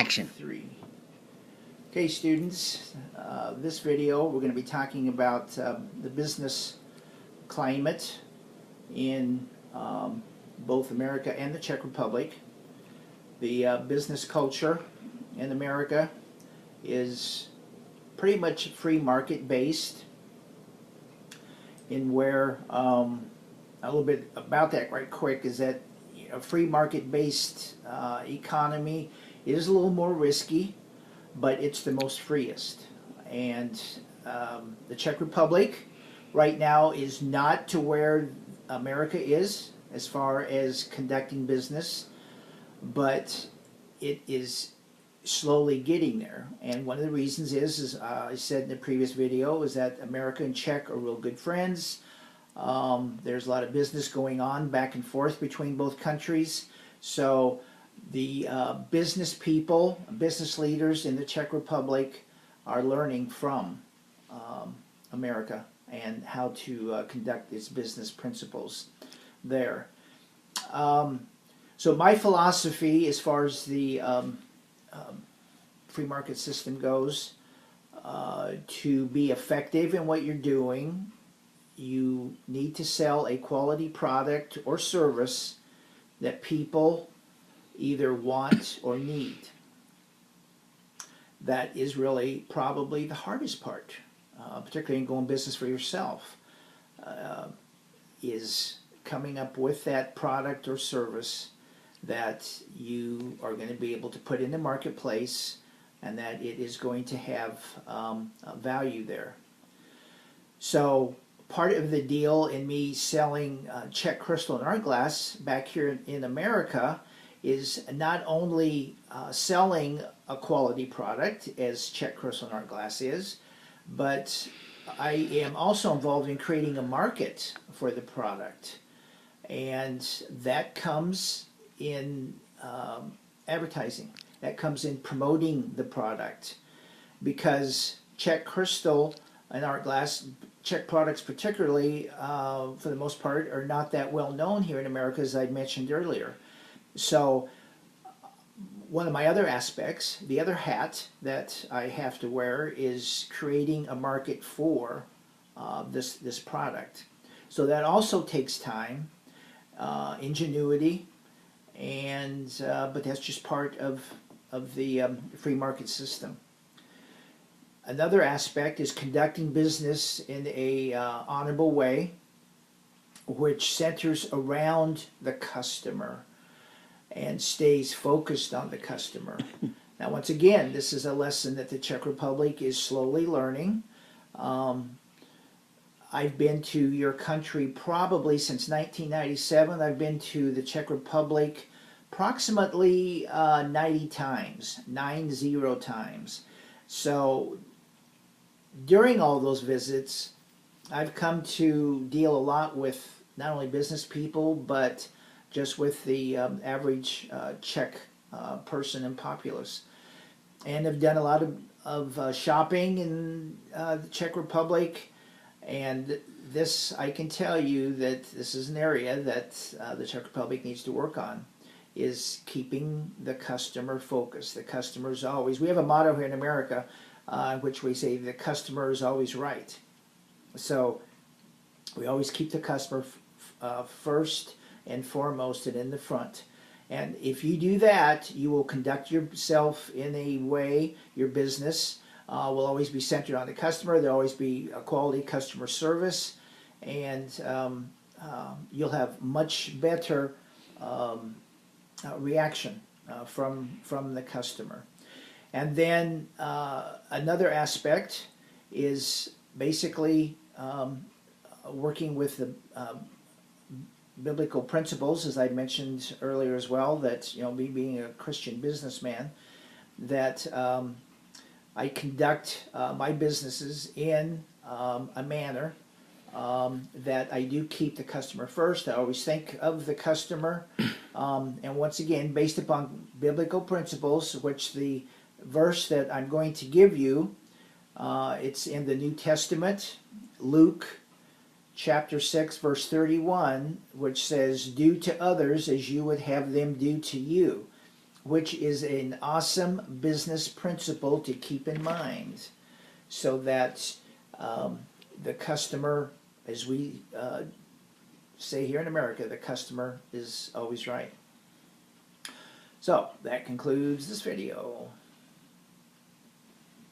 action. 3. Okay, students, this video we're going to be talking about the business climate in both America and the Czech Republic. The business culture in America is pretty much free market based, in where a little bit about that right quick is that a free market based economy is a little more risky, but it's the most freest. And the Czech Republic right now is not to where America is as far as conducting business, but it is slowly getting there. And one of the reasons is I said in the previous video, is that America and Czech are real good friends. There's a lot of business going on back and forth between both countries. So the business people, business leaders in the Czech Republic are learning from America and how to conduct its business principles there. So my philosophy as far as the free market system goes, to be effective in what you're doing, you need to sell a quality product or service that people either want or need. That is really probably the hardest part, particularly in going business for yourself, is coming up with that product or service that you are going to be able to put in the marketplace and that it is going to have value there. So part of the deal in me selling Czech crystal and art glass back here in America is not only selling a quality product as Czech crystal and art glass is, but I am also involved in creating a market for the product. And that comes in advertising. That comes in promoting the product, because Czech crystal and art glass, Czech products particularly, for the most part, are not that well known here in America, as I mentioned earlier. So one of my other aspects, the other hat that I have to wear, is creating a market for this product. So that also takes time, ingenuity, and but that's just part of the free market system. Another aspect is conducting business in a honorable way, which centers around the customer and stays focused on the customer. Now, once again, this is a lesson that the Czech Republic is slowly learning. I've been to your country probably since 1997. I've been to the Czech Republic approximately 90 times, 90 times. So during all those visits, I've come to deal a lot with not only business people, but just with the average Czech person and populace. And have done a lot of shopping in the Czech Republic. And this, I can tell you that this is an area that the Czech Republic needs to work on, is keeping the customer focused. The customer is always, we have a motto here in America, which we say the customer is always right. So we always keep the customer first and foremost and in the front. And if you do that, you will conduct yourself in a way, your business will always be centered on the customer. There'll always be a quality customer service, and you'll have much better reaction from the customer. And then another aspect is basically working with the biblical principles, as I mentioned earlier as well, that, you know, me being a Christian businessman, that I conduct my businesses in a manner that I do keep the customer first. I always think of the customer, and once again, based upon biblical principles, which the verse that I'm going to give you, it's in the New Testament, Luke chapter 6, verse 31, which says, "Do to others as you would have them do to you." which is an awesome business principle to keep in mind, so that the customer, as we say here in America, the customer is always right. So that concludes this video.